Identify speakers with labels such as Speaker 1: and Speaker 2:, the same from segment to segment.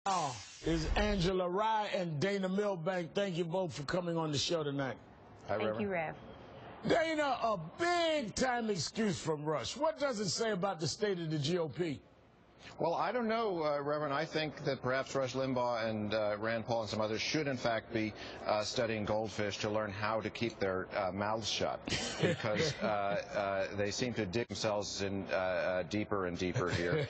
Speaker 1: Now is Angela Rye and Dana Milbank. Thank you both for coming on the show tonight.
Speaker 2: Hi,
Speaker 3: Thank you, Rev.
Speaker 1: Dana, a big-time excuse from Rush. What does it say about the state of the GOP?
Speaker 2: Well, I don't know, Reverend. I think that perhaps Rush Limbaugh and Rand Paul and some others should, in fact, be studying goldfish to learn how to keep their mouths shut, because they seem to dig themselves in deeper and deeper here.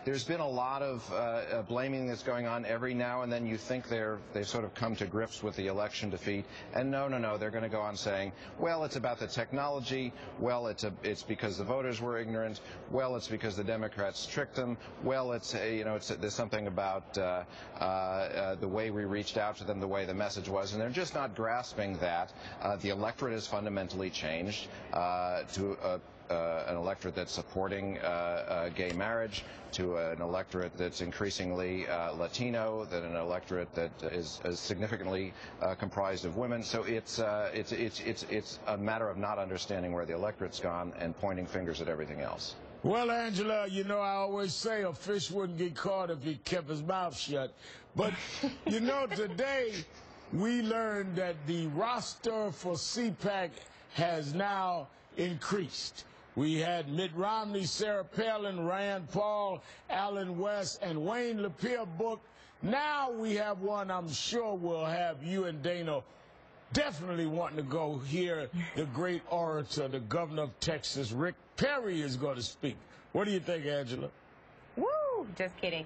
Speaker 2: There's been a lot of blaming that's going on. Every now and then you think they've sort of come to grips with the election defeat, and no, they're going to go on saying, well, it's about the technology, well, it's because the voters were ignorant, well, it's because the Democrats tricked them, well, there's something about the way we reached out to them, the way the message was, and they're just not grasping that the electorate has fundamentally changed to an electorate that's supporting gay marriage, to an electorate that's increasingly Latino, than an electorate that is significantly comprised of women. So it's a matter of not understanding where the electorate's gone and pointing fingers at everything else.
Speaker 1: Well, Angela, you know, I always say a fish wouldn't get caught if he kept his mouth shut. But, you know, today we learned that the roster for CPAC has now increased. We had Mitt Romney, Sarah Palin, Rand Paul, Allen West, and Wayne LaPierre booked. Now we have one I'm sure will have you and Dana definitely wanting to go hear. The great orator, the governor of Texas, Rick Perry, is going to speak. What do you think, Angela?
Speaker 3: Woo! Just kidding.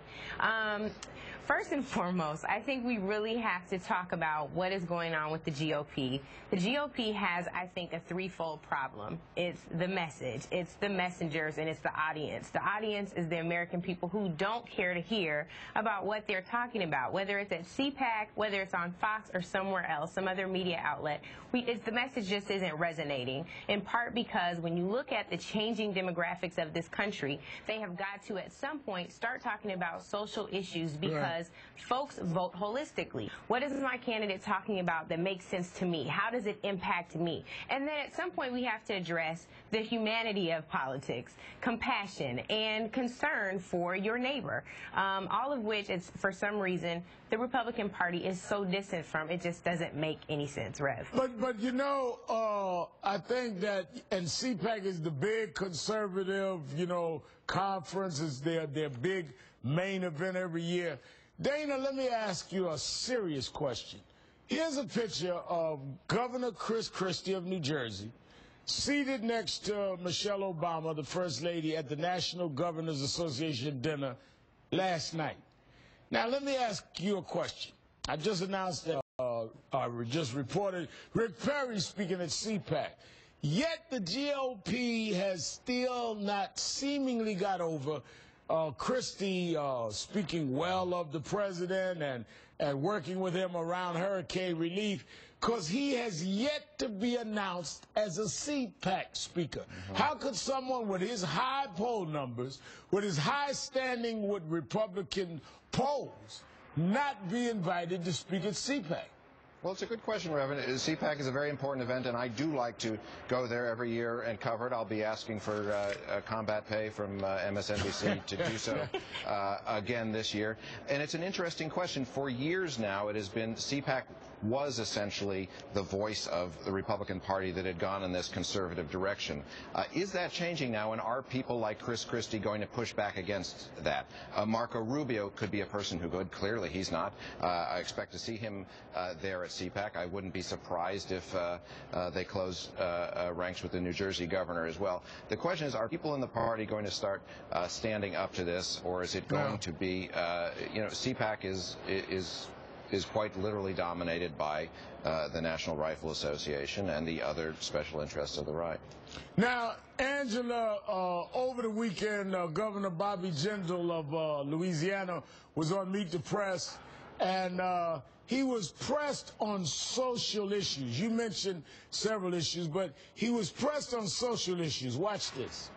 Speaker 3: First and foremost, I think we really have to talk about what is going on with the GOP. The GOP has, I think, a threefold problem. It's the message, it's the messengers, and it's the audience. The audience is the American people who don't care to hear about what they're talking about, whether it's at CPAC, whether it's on Fox or somewhere else, some other media outlet. The message just isn't resonating, in part because when you look at the changing demographics of this country, they have got to, at some point, start talking about social issues because folks vote holistically. What is my candidate talking about that makes sense to me? How does it impact me? And then at some point we have to address the humanity of politics, compassion, and concern for your neighbor, all of which is, for some reason, the Republican Party is so distant from. It just doesn't make any sense, Rev.
Speaker 1: But you know, I think that, and CPAC is the big conservative, you know, conference, is their big main event every year. Dana, let me ask you a serious question. Here's a picture of Governor Chris Christie of New Jersey seated next to Michelle Obama, the First Lady, at the National Governors Association dinner last night. Now, let me ask you a question. I just announced that, just reported Rick Perry speaking at CPAC. Yet the GOP has still not seemingly got over Christie speaking well of the president and working with him around hurricane relief, because he has yet to be announced as a CPAC speaker. How could someone with his high poll numbers, with his high standing with Republican polls, not be invited to speak at CPAC?
Speaker 2: Well, it's a good question, Reverend. CPAC is a very important event, and I do like to go there every year and cover it. I'll be asking for combat pay from MSNBC to do so again this year. And it's an interesting question. For years now, it has been CPAC was essentially the voice of the Republican Party that had gone in this conservative direction. Is that changing now, and are people like Chris Christie going to push back against that? Marco Rubio could be a person who could. Clearly, he's not. I expect to see him there at CPAC. I wouldn't be surprised if they close ranks with the New Jersey governor as well. The question is, are people in the party going to start standing up to this, or is it going to be, you know, CPAC is quite literally dominated by the National Rifle Association and the other special interests of the right.
Speaker 1: Now, Angela, over the weekend, Governor Bobby Jindal of Louisiana was on Meet the Press, and he was pressed on social issues. You mentioned several issues, but he was pressed on social issues. Watch this.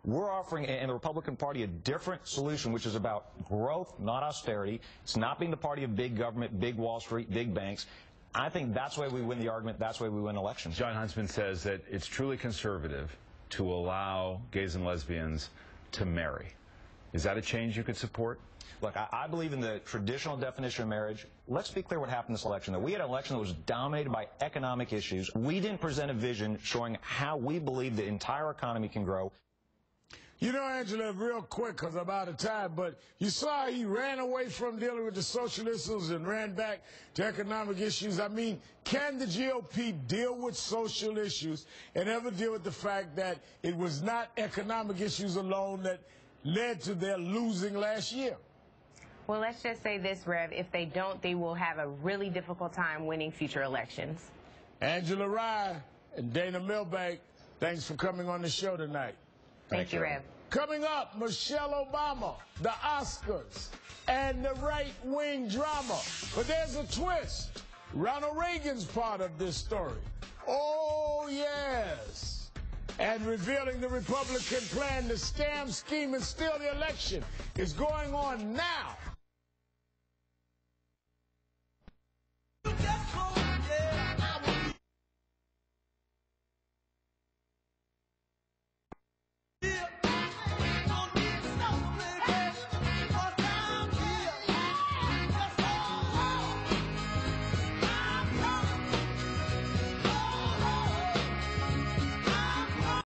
Speaker 4: We're offering in the Republican Party a different solution, which is about growth, not austerity. It's not being the party of big government, big Wall Street, big banks. I think that's why we win the argument. That's why we win elections.
Speaker 5: Jon Huntsman says that it's truly conservative to allow gays and lesbians to marry. Is that a change you could support?
Speaker 4: Look, I believe in the traditional definition of marriage. Let's be clear what happened in this election, though. We had an election that was dominated by economic issues. We didn't present a vision showing how we believe the entire economy can grow.
Speaker 1: You know, Angela, real quick, because I'm out of time, but you saw he ran away from dealing with the social issues and ran back to economic issues. I mean, can the GOP deal with social issues and ever deal with the fact that it was not economic issues alone that led to their losing last year?
Speaker 3: Well, let's just say this, Rev. If they don't, they will have a really difficult time winning future elections.
Speaker 1: Angela Rye and Dana Milbank, thanks for coming on the show tonight.
Speaker 3: Thank you, Rev.
Speaker 1: Coming up, Michelle Obama, the Oscars, and the right-wing drama. But there's a twist. Ronald Reagan's part of this story. Oh, yes. And revealing the Republican plan to scam, scheme, and steal the election is going on now.